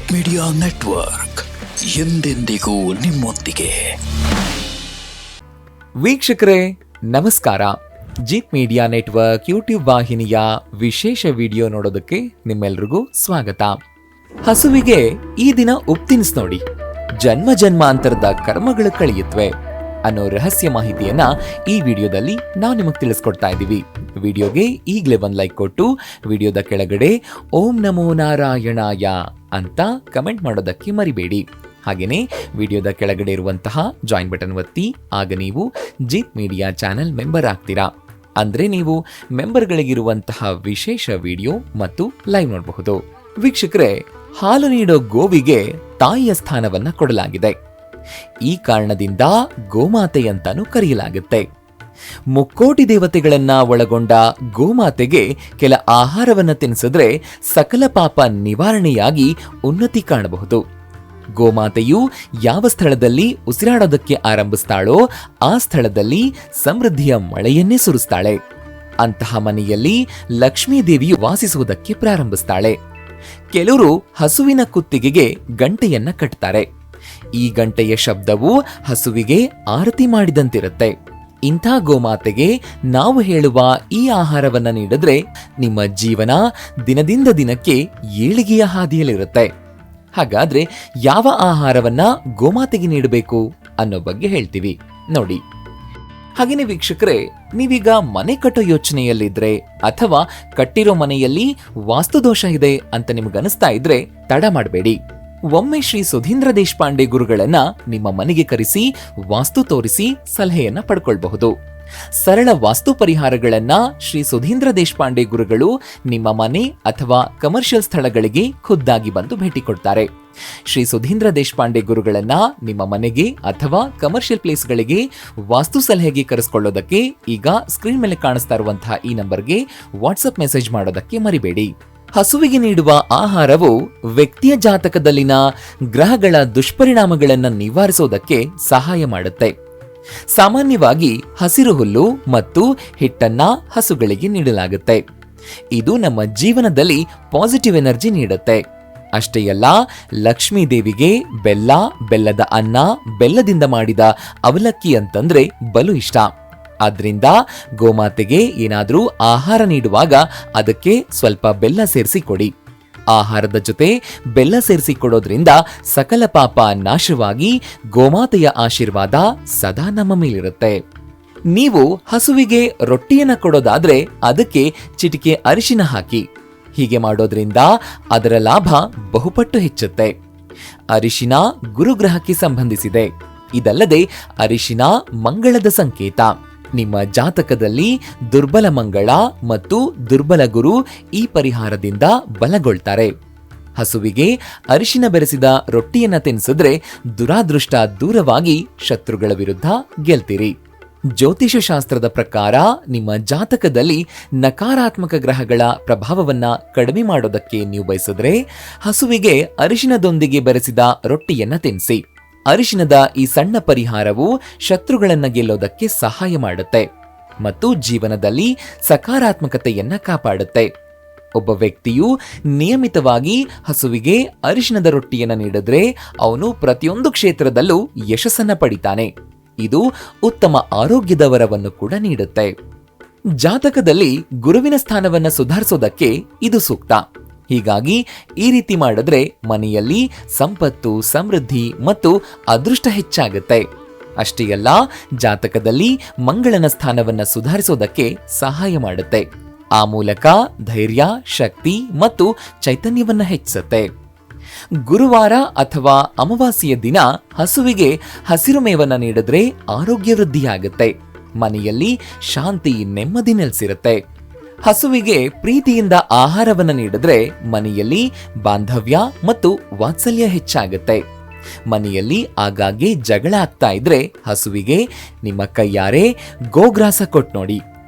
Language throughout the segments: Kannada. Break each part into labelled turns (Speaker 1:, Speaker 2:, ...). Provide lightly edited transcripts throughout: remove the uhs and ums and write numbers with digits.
Speaker 1: ಜೀತ್ ಮೀಡಿಯಾ ನೆಟ್ವರ್ಕ್ ಎಂದೆಂದಿಗೂ ನಿಮ್ಮೊಂದಿಗೆ.
Speaker 2: ವೀಕ್ಷಕರೇ ನಮಸ್ಕಾರ. ಜೀತ್ ಮೀಡಿಯಾ ನೆಟ್ವರ್ಕ್ ಯೂಟ್ಯೂಬ್ ವಾಹಿನಿಯ ವಿಶೇಷ ವಿಡಿಯೋ ನೋಡೋದಕ್ಕೆ ನಿಮ್ಮೆಲ್ರಿಗೂ ಸ್ವಾಗತ. ಹಸುವಿಗೆ ಈ ದಿನ ಉಪ್ತಿನಿಸ್ ನೋಡಿ, ಜನ್ಮ ಜನ್ಮಾಂತರದ ಕರ್ಮಗಳು ಕಳೆಯುತ್ತವೆ ಅನ್ನೋ ರಹಸ್ಯ ಮಾಹಿತಿಯನ್ನ ಈ ವಿಡಿಯೋದಲ್ಲಿ ನಾವು ನಿಮಗೆ ತಿಳಿಸ್ಕೊಡ್ತಾ ಇದ್ದೀವಿ. ವಿಡಿಯೋಗೆ ಈಗಲೇ ಒಂದು ಲೈಕ್ ಕೊಟ್ಟು ವಿಡಿಯೋದ ಕೆಳಗಡೆ ಓಂ ನಮೋ ನಾರಾಯಣಾಯ ಅಂತ ಕಮೆಂಟ್ ಮಾಡೋದಕ್ಕೆ ಮರಿಬೇಡಿ. ಹಾಗೆಯೇ ವಿಡಿಯೋದ ಕೆಳಗಡೆ ಇರುವಂತಹ ಜಾಯಿನ್ ಬಟನ್ ಒತ್ತಿ, ಆಗ ನೀವು ಜೀತ್ ಮೀಡಿಯಾ ಚಾನೆಲ್ ಮೆಂಬರ್ ಆಗ್ತೀರಾ. ಅಂದ್ರೆ ನೀವು ಮೆಂಬರ್ಗಳಿಗಿರುವಂತಹ ವಿಶೇಷ ವಿಡಿಯೋ ಮತ್ತು ಲೈವ್ ನೋಡಬಹುದು. ವೀಕ್ಷಕರೇ, ಹಾಲು ನೀಡೋ ಗೋವಿಗೆ ತಾಯಿಯ ಸ್ಥಾನವನ್ನ ಕೊಡಲಾಗಿದೆ. ಈ ಕಾರಣದಿಂದ ಗೋಮಾತೆ ಅಂತಾನೂ ಕರೆಯಲಾಗುತ್ತೆ. ಮುಕ್ಕೋಟಿ ದೇವತೆಗಳನ್ನ ಒಳಗೊಂಡ ಗೋಮಾತೆಗೆ ಕೆಲ ಆಹಾರವನ್ನ ತಿನ್ನಿಸಿದ್ರೆ ಸಕಲ ಪಾಪ ನಿವಾರಣೆಯಾಗಿ ಉನ್ನತಿ ಕಾಣಬಹುದು. ಗೋಮಾತೆಯು ಯಾವ ಸ್ಥಳದಲ್ಲಿ ಉಸಿರಾಡೋದಕ್ಕೆ ಆರಂಭಿಸ್ತಾಳೋ ಆ ಸ್ಥಳದಲ್ಲಿ ಸಮೃದ್ಧಿಯ ಮಳೆಯನ್ನೇ ಸುರಿಸ್ತಾಳೆ. ಅಂತಹ ಮನೆಯಲ್ಲಿ ಲಕ್ಷ್ಮೀ ದೇವಿಯು ವಾಸಿಸುವುದಕ್ಕೆ ಪ್ರಾರಂಭಿಸ್ತಾಳೆ. ಕೆಲವರು ಹಸುವಿನ ಕುತ್ತಿಗೆಗೆ ಗಂಟೆಯನ್ನ ಕಟ್ತಾರೆ. ಈ ಗಂಟೆಯ ಶಬ್ದವು ಹಸುವಿಗೆ ಆರತಿ ಮಾಡಿದಂತಿರುತ್ತೆ. ಇಂಥ ಗೋಮಾತೆಗೆ ನಾವು ಹೇಳುವ ಈ ಆಹಾರವನ್ನ ನೀಡಿದ್ರೆ ನಿಮ್ಮ ಜೀವನ ದಿನದಿಂದ ದಿನಕ್ಕೆ ಏಳಿಗೆಯ ಹಾದಿಯಲ್ಲಿರುತ್ತೆ. ಹಾಗಾದ್ರೆ ಯಾವ ಆಹಾರವನ್ನ ಗೋಮಾತೆಗೆ ನೀಡಬೇಕು ಅನ್ನೋ ಬಗ್ಗೆ ಹೇಳ್ತೀವಿ ನೋಡಿ. ಹಾಗೇನೆ ವೀಕ್ಷಕರೇ, ನೀವೀಗ ಮನೆ ಕಟ್ಟೋ ಯೋಚನೆಯಲ್ಲಿದ್ರೆ ಅಥವಾ ಕಟ್ಟಿರೋ ಮನೆಯಲ್ಲಿ ವಾಸ್ತುದೋಷ ಇದೆ ಅಂತ ನಿಮ್ಗನಿಸ್ತಾ ಇದ್ರೆ ತಡ ಮಾಡಬೇಡಿ. ಒಮ್ಮೆ ಶ್ರೀ ಸುಧೀಂದ್ರ ದೇಶಪಾಂಡೆ ಗುರುಗಳನ್ನ ನಿಮ್ಮ ಮನೆಗೆ ಕರೆಸಿ ವಾಸ್ತು ತೋರಿಸಿ ಸಲಹೆಯನ್ನ ಪಡ್ಕೊಳ್ಬಹುದು. ಸರಳ ವಾಸ್ತು ಪರಿಹಾರಗಳನ್ನ ಶ್ರೀ ಸುಧೀಂದ್ರ ದೇಶಪಾಂಡೆ ಗುರುಗಳು ನಿಮ್ಮ ಮನೆ ಅಥವಾ ಕಮರ್ಷಿಯಲ್ ಸ್ಥಳಗಳಿಗೆ ಖುದ್ದಾಗಿ ಬಂದು ಭೇಟಿ ಕೊಡ್ತಾರೆ. ಶ್ರೀ ಸುಧೀಂದ್ರ ದೇಶಪಾಂಡೆ ಗುರುಗಳನ್ನ ನಿಮ್ಮ ಮನೆಗೆ ಅಥವಾ ಕಮರ್ಷಿಯಲ್ ಪ್ಲೇಸ್ಗಳಿಗೆ ವಾಸ್ತು ಸಲಹೆಗೆ ಕರೆಸ್ಕೊಳ್ಳೋದಕ್ಕೆ ಈಗ ಸ್ಕ್ರೀನ್ ಮೇಲೆ ಕಾಣಿಸ್ತಾ ಇರುವಂತಹ ಈ ನಂಬರ್ಗೆ ವಾಟ್ಸ್ಆಪ್ ಮೆಸೇಜ್ ಮಾಡೋದಕ್ಕೆ ಮರಿಬೇಡಿ. ಹಸುವಿಗೆ ನೀಡುವ ಆಹಾರವು ವ್ಯಕ್ತಿಯ ಜಾತಕದಲ್ಲಿನ ಗ್ರಹಗಳ ದುಷ್ಪರಿಣಾಮಗಳನ್ನು ನಿವಾರಿಸೋದಕ್ಕೆ ಸಹಾಯ ಮಾಡುತ್ತೆ. ಸಾಮಾನ್ಯವಾಗಿ ಹಸಿರು ಹುಲ್ಲು ಮತ್ತು ಹಿಟ್ಟನ್ನ ಹಸುಗಳಿಗೆ ನೀಡಲಾಗುತ್ತೆ. ಇದು ನಮ್ಮ ಜೀವನದಲ್ಲಿ ಪಾಸಿಟಿವ್ ಎನರ್ಜಿ ನೀಡುತ್ತೆ. ಅಷ್ಟೇ ಅಲ್ಲ, ಲಕ್ಷ್ಮೀ ದೇವಿಗೆ ಬೆಲ್ಲ, ಬೆಲ್ಲದ ಅನ್ನ, ಬೆಲ್ಲದಿಂದ ಮಾಡಿದ ಅವಲಕ್ಕಿ ಅಂತಂದ್ರೆ ಬಲು ಇಷ್ಟ. ಆದ್ರಿಂದ ಗೋಮಾತೆಗೆ ಏನಾದ್ರೂ ಆಹಾರ ನೀಡುವಾಗ ಅದಕ್ಕೆ ಸ್ವಲ್ಪ ಬೆಲ್ಲ ಸೇರಿಸಿ ಕೊಡಿ. ಆಹಾರದ ಜೊತೆ ಬೆಲ್ಲ ಸೇರಿಸಿ ಕೊಡೋದ್ರಿಂದ ಸಕಲ ಪಾಪ ನಾಶವಾಗಿ ಗೋಮಾತೆಯ ಆಶೀರ್ವಾದ ಸದಾ ನಮ್ಮ ಮೇಲಿರುತ್ತೆ. ನೀವು ಹಸುವಿಗೆ ರೊಟ್ಟಿಯನ್ನ ಕೊಡೋದಾದ್ರೆ ಅದಕ್ಕೆ ಚಿಟಿಕೆ ಅರಿಶಿನ ಹಾಕಿ. ಹೀಗೆ ಮಾಡೋದ್ರಿಂದ ಅದರ ಲಾಭ ಬಹುಪಟ್ಟು ಹೆಚ್ಚುತ್ತೆ. ಅರಿಶಿನ ಗುರುಗ್ರಹಕ್ಕೆ ಸಂಬಂಧಿಸಿದೆ. ಇದಲ್ಲದೆ ಅರಿಶಿನ ಮಂಗಳದ ಸಂಕೇತ. ನಿಮ್ಮ ಜಾತಕದಲ್ಲಿ ದುರ್ಬಲ ಮಂಗಳ ಮತ್ತು ದುರ್ಬಲ ಗುರು ಈ ಪರಿಹಾರದಿಂದ ಬಲಗೊಳ್ತಾರೆ. ಹಸುವಿಗೆ ಅರಿಶಿನ ಬೆರೆಸಿದ ರೊಟ್ಟಿಯನ್ನ ತಿನ್ನಿಸಿದ್ರೆ ದುರಾದೃಷ್ಟ ದೂರವಾಗಿ ಶತ್ರುಗಳ ವಿರುದ್ಧ ಗೆಲ್ತೀರಿ. ಜ್ಯೋತಿಷ ಶಾಸ್ತ್ರದ ಪ್ರಕಾರ ನಿಮ್ಮ ಜಾತಕದಲ್ಲಿ ನಕಾರಾತ್ಮಕ ಗ್ರಹಗಳ ಪ್ರಭಾವವನ್ನ ಕಡಿಮೆ ಮಾಡೋದಕ್ಕೆ ನೀವು ಬಯಸಿದ್ರೆ ಹಸುವಿಗೆ ಅರಿಶಿನದೊಂದಿಗೆ ಬೆರೆಸಿದ ರೊಟ್ಟಿಯನ್ನ ತಿನ್ನಿಸಿ. ಅರಿಶಿನದ ಈ ಸಣ್ಣ ಪರಿಹಾರವು ಶತ್ರುಗಳನ್ನ ಗೆಲ್ಲೋದಕ್ಕೆ ಸಹಾಯ ಮಾಡುತ್ತೆ ಮತ್ತು ಜೀವನದಲ್ಲಿ ಸಕಾರಾತ್ಮಕತೆಯನ್ನ ಕಾಪಾಡುತ್ತೆ. ಒಬ್ಬ ವ್ಯಕ್ತಿಯು ನಿಯಮಿತವಾಗಿ ಹಸುವಿಗೆ ಅರಿಶಿನದ ರೊಟ್ಟಿಯನ್ನ ನೀಡಿದ್ರೆ ಅವನು ಪ್ರತಿಯೊಂದು ಕ್ಷೇತ್ರದಲ್ಲೂ ಯಶಸ್ಸನ್ನ ಪಡಿತಾನೆ. ಇದು ಉತ್ತಮ ಆರೋಗ್ಯದ ವರವನ್ನು ಕೂಡ ನೀಡುತ್ತೆ. ಜಾತಕದಲ್ಲಿ ಗುರುವಿನ ಸ್ಥಾನವನ್ನ ಸುಧಾರಿಸೋದಕ್ಕೆ ಇದು ಸೂಕ್ತ. ಹೀಗಾಗಿ ಈ ರೀತಿ ಮಾಡಿದ್ರೆ ಮನೆಯಲ್ಲಿ ಸಂಪತ್ತು, ಸಮೃದ್ಧಿ ಮತ್ತು ಅದೃಷ್ಟ ಹೆಚ್ಚಾಗುತ್ತೆ. ಅಷ್ಟೇ ಅಲ್ಲ, ಜಾತಕದಲ್ಲಿ ಮಂಗಳನ ಸ್ಥಾನವನ್ನ ಸುಧಾರಿಸೋದಕ್ಕೆ ಸಹಾಯ ಮಾಡುತ್ತೆ. ಆ ಮೂಲಕ ಧೈರ್ಯ, ಶಕ್ತಿ ಮತ್ತು ಚೈತನ್ಯವನ್ನ ಹೆಚ್ಚಿಸುತ್ತೆ. ಗುರುವಾರ ಅಥವಾ ಅಮಾವಾಸ್ಯೆಯ ದಿನ ಹಸುವಿಗೆ ಹಸಿರು ಮೇವನ್ನ ನೀಡಿದ್ರೆ ಆರೋಗ್ಯ ವೃದ್ಧಿಯಾಗುತ್ತೆ. ಮನೆಯಲ್ಲಿ ಶಾಂತಿ, ನೆಮ್ಮದಿ ನೆಲೆಸಿರುತ್ತೆ. ಹಸುವಿಗೆ ಪ್ರೀತಿಯಿಂದ ಆಹಾರವನ್ನು ನೀಡಿದ್ರೆ ಮನೆಯಲ್ಲಿ ಬಾಂಧವ್ಯ ಮತ್ತು ವಾತ್ಸಲ್ಯ ಹೆಚ್ಚಾಗುತ್ತೆ. ಮನೆಯಲ್ಲಿ ಆಗಾಗ್ಗೆ ಜಗಳ ಆಗ್ತಾ ಇದ್ರೆ ಹಸುವಿಗೆ ನಿಮ್ಮ ಕೈಯಾರೆ ಗೋಗ್ರಾಸ ಕೊಟ್ಟು ನೋಡಿ.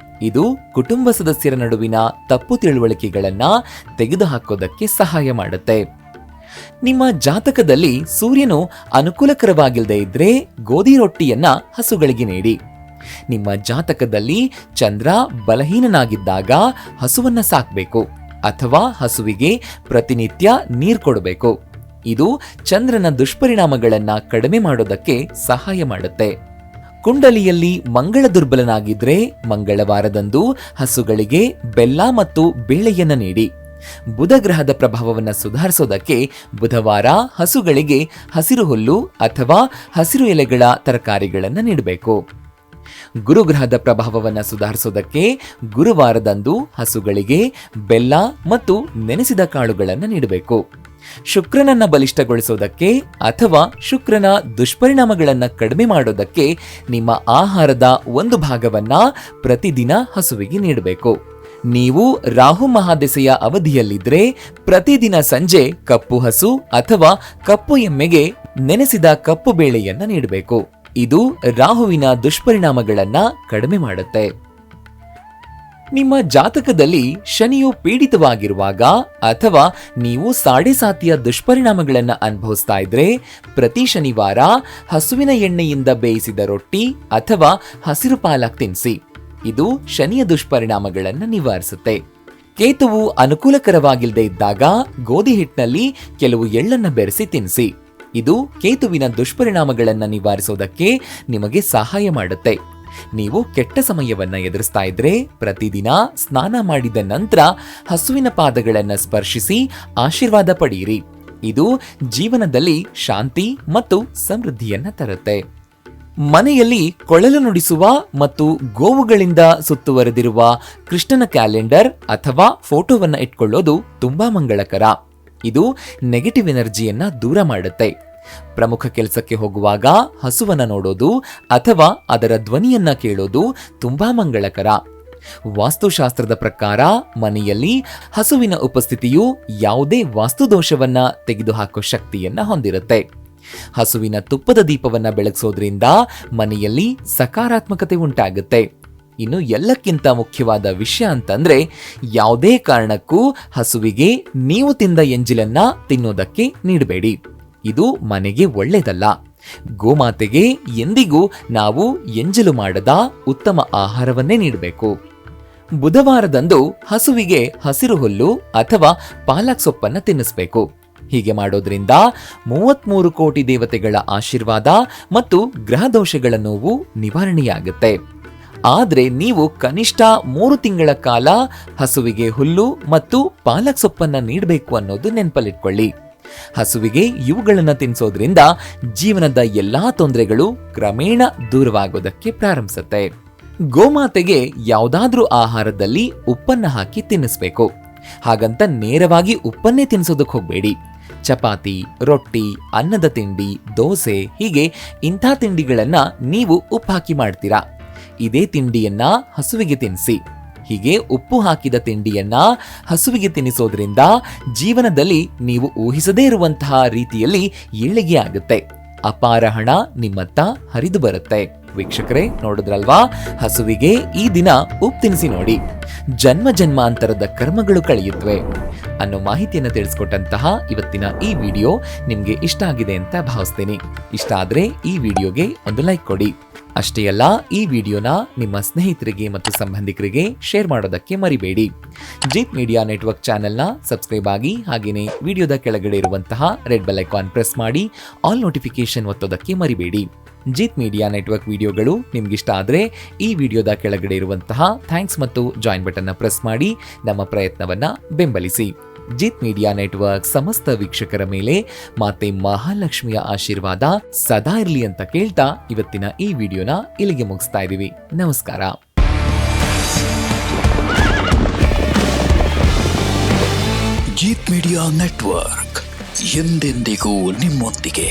Speaker 2: ಇದು ಕುಟುಂಬ ಸದಸ್ಯರ ನಡುವಿನ ತಪ್ಪು ತಿಳುವಳಿಕೆಗಳನ್ನ ತೆಗೆದುಹಾಕೋದಕ್ಕೆ ಸಹಾಯ ಮಾಡುತ್ತೆ. ನಿಮ್ಮ ಜಾತಕದಲ್ಲಿ ಸೂರ್ಯನು ಅನುಕೂಲಕರವಾಗಿಲ್ಲದೆ ಇದ್ರೆ ಗೋಧಿ ರೊಟ್ಟಿಯನ್ನ ಹಸುಗಳಿಗೆ ನೀಡಿ. ನಿಮ್ಮ ಜಾತಕದಲ್ಲಿ ಚಂದ್ರ ಬಲಹೀನನಾಗಿದ್ದಾಗ ಹಸುವನ್ನ ಸಾಕಬೇಕು ಅಥವಾ ಹಸುವಿಗೆ ಪ್ರತಿನಿತ್ಯ ನೀರು ಕೊಡಬೇಕು. ಇದು ಚಂದ್ರನ ದುಷ್ಪರಿಣಾಮಗಳನ್ನ ಕಡಿಮೆ ಮಾಡೋದಕ್ಕೆ ಸಹಾಯ ಮಾಡುತ್ತೆ. ಕುಂಡಲಿಯಲ್ಲಿ ಮಂಗಳ ದುರ್ಬಲನಾಗಿದ್ರೆ ಮಂಗಳವಾರದಂದು ಹಸುಗಳಿಗೆ ಬೆಲ್ಲ ಮತ್ತು ಬೇಳೆಯನ್ನ ನೀಡಿ. ಬುಧ ಗ್ರಹದ ಪ್ರಭಾವವನ್ನು ಸುಧಾರಿಸೋದಕ್ಕೆ ಬುಧವಾರ ಹಸುಗಳಿಗೆ ಹಸಿರು ಹುಲ್ಲು ಅಥವಾ ಹಸಿರು ಎಲೆಗಳ ತರಕಾರಿಗಳನ್ನು ನೀಡಬೇಕು. ಗುರುಗ್ರಹದ ಪ್ರಭಾವವನ್ನು ಸುಧಾರಿಸೋದಕ್ಕೆ ಗುರುವಾರದಂದು ಹಸುಗಳಿಗೆ ಬೆಲ್ಲ ಮತ್ತು ನೆನೆಸಿದ ಕಾಳುಗಳನ್ನು ನೀಡಬೇಕು. ಶುಕ್ರನನ್ನ ಬಲಿಷ್ಠಗೊಳಿಸೋದಕ್ಕೆ ಅಥವಾ ಶುಕ್ರನ ದುಷ್ಪರಿಣಾಮಗಳನ್ನು ಕಡಿಮೆ ಮಾಡೋದಕ್ಕೆ ನಿಮ್ಮ ಆಹಾರದ ಒಂದು ಭಾಗವನ್ನ ಪ್ರತಿದಿನ ಹಸುವಿಗೆ ನೀಡಬೇಕು. ನೀವು ರಾಹು ಮಹಾದೆಸೆಯ ಅವಧಿಯಲ್ಲಿದ್ರೆ ಪ್ರತಿದಿನ ಸಂಜೆ ಕಪ್ಪು ಹಸು ಅಥವಾ ಕಪ್ಪು ಎಮ್ಮೆಗೆ ನೆನೆಸಿದ ಕಪ್ಪು ಬೇಳೆಯನ್ನ ನೀಡಬೇಕು. ಇದು ರಾಹುವಿನ ದುಷ್ಪರಿಣಾಮಗಳನ್ನ ಕಡಿಮೆ ಮಾಡುತ್ತೆ. ನಿಮ್ಮ ಜಾತಕದಲ್ಲಿ ಶನಿಯು ಪೀಡಿತವಾಗಿರುವಾಗ ಅಥವಾ ನೀವು ಸಾಡೆಸಾತಿಯ ದುಷ್ಪರಿಣಾಮಗಳನ್ನು ಅನುಭವಿಸ್ತಾ ಇದ್ರೆ ಪ್ರತಿ ಶನಿವಾರ ಹಸುವಿನ ಎಣ್ಣೆಯಿಂದ ಬೇಯಿಸಿದ ರೊಟ್ಟಿ ಅಥವಾ ಹಸಿರು ಪಾಲಕ್ ತಿನ್ನಿಸಿ. ಇದು ಶನಿಯ ದುಷ್ಪರಿಣಾಮಗಳನ್ನು ನಿವಾರಿಸುತ್ತೆ. ಕೇತುವು ಅನುಕೂಲಕರವಾಗಿಲ್ಲದೆ ಇದ್ದಾಗ ಗೋಧಿ ಹಿಟ್ಟಿನಲ್ಲಿ ಕೆಲವು ಎಳ್ಳನ್ನ ಬೆರೆಸಿ ತಿನ್ನಿಸಿ. ಇದು ಕೇತುವಿನ ದುಷ್ಪರಿಣಾಮಗಳನ್ನು ನಿವಾರಿಸೋದಕ್ಕೆ ನಿಮಗೆ ಸಹಾಯ ಮಾಡುತ್ತೆ. ನೀವು ಕೆಟ್ಟ ಸಮಯವನ್ನ ಎದುರಿಸ್ತಾ ಇದ್ರೆ ಪ್ರತಿದಿನ ಸ್ನಾನ ಮಾಡಿದ ನಂತರ ಹಸುವಿನ ಪಾದಗಳನ್ನು ಸ್ಪರ್ಶಿಸಿ ಆಶೀರ್ವಾದ ಪಡೆಯಿರಿ. ಇದು ಜೀವನದಲ್ಲಿ ಶಾಂತಿ ಮತ್ತು ಸಮೃದ್ಧಿಯನ್ನ ತರುತ್ತೆ. ಮನೆಯಲ್ಲಿ ಕೊಳಲು ನುಡಿಸುವ ಮತ್ತು ಗೋವುಗಳಿಂದ ಸುತ್ತುವರೆದಿರುವ ಕೃಷ್ಣನ ಕ್ಯಾಲೆಂಡರ್ ಅಥವಾ ಫೋಟೋವನ್ನ ಇಟ್ಕೊಳ್ಳೋದು ತುಂಬಾ ಮಂಗಳಕರ. ಇದು ನೆಗೆಟಿವ್ ಎನರ್ಜಿಯನ್ನ ದೂರ ಮಾಡುತ್ತೆ. ಪ್ರಮುಖ ಕೆಲಸಕ್ಕೆ ಹೋಗುವಾಗ ಹಸುವನ್ನ ನೋಡೋದು ಅಥವಾ ಅದರ ಧ್ವನಿಯನ್ನ ಕೇಳೋದು ತುಂಬಾ ಮಂಗಳಕರ. ವಾಸ್ತುಶಾಸ್ತ್ರದ ಪ್ರಕಾರ ಮನೆಯಲ್ಲಿ ಹಸುವಿನ ಉಪಸ್ಥಿತಿಯು ಯಾವುದೇ ವಾಸ್ತುದೋಷವನ್ನ ತೆಗೆದುಹಾಕೋ ಶಕ್ತಿಯನ್ನ ಹೊಂದಿರುತ್ತೆ. ಹಸುವಿನ ತುಪ್ಪದ ದೀಪವನ್ನ ಬೆಳಗಿಸೋದ್ರಿಂದ ಮನೆಯಲ್ಲಿ ಸಕಾರಾತ್ಮಕತೆ ಉಂಟಾಗುತ್ತೆ. ಇನ್ನು ಎಲ್ಲಕ್ಕಿಂತ ಮುಖ್ಯವಾದ ವಿಷಯ ಅಂತಂದ್ರೆ ಯಾವುದೇ ಕಾರಣಕ್ಕೂ ಹಸುವಿಗೆ ನೀವು ತಿಂದ ಎಂಜಿಲನ್ನ ತಿನ್ನೋದಕ್ಕೆ ನೀಡಬೇಡಿ. ಇದು ಮನೆಗೆ ಒಳ್ಳೆಯದಲ್ಲ. ಗೋಮಾತೆಗೆ ಎಂದಿಗೂ ನಾವು ಎಂಜಲು ಮಾಡದ ಉತ್ತಮ ಆಹಾರವನ್ನೇ ನೀಡಬೇಕು. ಬುಧವಾರದಂದು ಹಸುವಿಗೆ ಹಸಿರು ಹುಲ್ಲು ಅಥವಾ ಪಾಲಕ್ ಸೊಪ್ಪನ್ನ ತಿನ್ನಿಸಬೇಕು. ಹೀಗೆ ಮಾಡೋದ್ರಿಂದ 33 ಕೋಟಿ ದೇವತೆಗಳ ಆಶೀರ್ವಾದ ಮತ್ತು ಗ್ರಹ ದೋಷಗಳ ನೋವು ನಿವಾರಣೆಯಾಗುತ್ತೆ. ಆದ್ರೆ ನೀವು ಕನಿಷ್ಠ 3 ತಿಂಗಳ ಕಾಲ ಹಸುವಿಗೆ ಹುಲ್ಲು ಮತ್ತು ಪಾಲಕ್ ಸೊಪ್ಪನ್ನ ನೀಡಬೇಕು ಅನ್ನೋದು ನೆನಪಲ್ಲಿಟ್ಕೊಳ್ಳಿ. ಹಸುವಿಗೆ ಇವುಗಳನ್ನು ತಿನ್ನಿಸೋದ್ರಿಂದ ಜೀವನದ ಎಲ್ಲಾ ತೊಂದರೆಗಳು ಕ್ರಮೇಣ ದೂರವಾಗೋದಕ್ಕೆ ಪ್ರಾರಂಭಿಸುತ್ತೆ. ಗೋಮಾತೆಗೆ ಯಾವುದಾದ್ರೂ ಆಹಾರದಲ್ಲಿ ಉಪ್ಪನ್ನ ಹಾಕಿ ತಿನ್ನಿಸ್ಬೇಕು. ಹಾಗಂತ ನೇರವಾಗಿ ಉಪ್ಪನ್ನೇ ತಿನ್ನಿಸೋದಕ್ಕೆ ಹೋಗಬೇಡಿ. ಚಪಾತಿ, ರೊಟ್ಟಿ, ಅನ್ನದ ತಿಂಡಿ, ದೋಸೆ ಹೀಗೆ ಇಂಥ ತಿಂಡಿಗಳನ್ನ ನೀವು ಉಪ್ಪು ಹಾಕಿ ಮಾಡ್ತೀರಾ. ಇದೇ ತಿಂಡಿಯನ್ನ ಹಸುವಿಗೆ ತಿನ್ನಿಸಿ. ಹೀಗೆ ಉಪ್ಪು ಹಾಕಿದ ತಿಂಡಿಯನ್ನ ಹಸುವಿಗೆ ತಿನ್ನಿಸೋದ್ರಿಂದ ಜೀವನದಲ್ಲಿ ನೀವು ಊಹಿಸದೇ ಇರುವಂತಹ ರೀತಿಯಲ್ಲಿ ಏಳಿಗೆ ಆಗುತ್ತೆ. ಅಪಾರ ಹಣ ನಿಮ್ಮತ್ತ ಹರಿದು ಬರುತ್ತೆ. ವೀಕ್ಷಕರೇ, ನೋಡಿದ್ರಲ್ವಾ? ಹಸುವಿಗೆ ಈ ದಿನ ಉಪ್ಪು ತಿನ್ನಿಸಿ ನೋಡಿ. ಜನ್ಮ ಜನ್ಮಾಂತರದ ಕರ್ಮಗಳು ಕಳೆಯುತ್ತವೆ ಅನ್ನೋ ಮಾಹಿತಿಯನ್ನು ತಿಳಿಸ್ಕೊಟ್ಟಂತಹ ಇವತ್ತಿನ ಈ ವಿಡಿಯೋ ನಿಮ್ಗೆ ಇಷ್ಟ ಆಗಿದೆ ಅಂತ ಭಾವಿಸ್ತೀನಿ. ಇಷ್ಟ ಆದ್ರೆ ಈ ವಿಡಿಯೋಗೆ ಒಂದು ಲೈಕ್ ಕೊಡಿ. ಅಷ್ಟೇ ಅಲ್ಲ, ಈ ವಿಡಿಯೋನ ನಿಮ್ಮ ಸ್ನೇಹಿತರಿಗೆ ಮತ್ತು ಸಂಬಂಧಿಕರಿಗೆ ಶೇರ್ ಮಾಡೋದಕ್ಕೆ ಮರಿಬೇಡಿ. ಜೀತ್ ಮೀಡಿಯಾ ನೆಟ್ವರ್ಕ್ ಚಾನೆಲ್ನ ಸಬ್ಸ್ಕ್ರೈಬ್ ಆಗಿ, ಹಾಗೇನೆ ವಿಡಿಯೋದ ಕೆಳಗಡೆ ಇರುವಂತಹ ರೆಡ್ ಬೆಲ್ ಐಕಾನ್ ಪ್ರೆಸ್ ಮಾಡಿ ಆಲ್ ನೋಟಿಫಿಕೇಶನ್ ಒತ್ತೋದಕ್ಕೆ ಮರಿಬೇಡಿ. ಜೀತ್ ಮೀಡಿಯಾ ನೆಟ್ವರ್ಕ್ ವಿಡಿಯೋಗಳು ನಿಮ್ಗಿಷ್ಟ ಆದ್ರೆ ಈ ವಿಡಿಯೋದ ಕೆಳಗಡೆ ಇರುವಂತಹ ಥ್ಯಾಂಕ್ಸ್ ಮತ್ತು ಜಾಯಿನ್ ಬಟನ್ ಪ್ರೆಸ್ ಮಾಡಿ ನಮ್ಮ ಪ್ರಯತ್ನವನ್ನ ಬೆಂಬಲಿಸಿ. ಜೀತ್ ಮೀಡಿಯಾ ನೆಟ್ವರ್ಕ್ ಸಮಸ್ತ ವೀಕ್ಷಕರ ಮೇಲೆ ಮಾತೆ ಮಹಾಲಕ್ಷ್ಮಿಯ ಆಶೀರ್ವಾದ ಸದಾ ಇರಲಿ ಅಂತ ಕೇಳ್ತಾ ಇವತ್ತಿನ ಈ ವಿಡಿಯೋನ ಇಲ್ಲಿಗೆ ಮುಗಿಸ್ತಾ ಇದೀವಿ. ನಮಸ್ಕಾರ.
Speaker 1: ಜೀತ್ ಮೀಡಿಯಾ ನೆಟ್ವರ್ಕ್ ಎಂದೆಂದಿಗೂ ನಿಮ್ಮೊಂದಿಗೆ.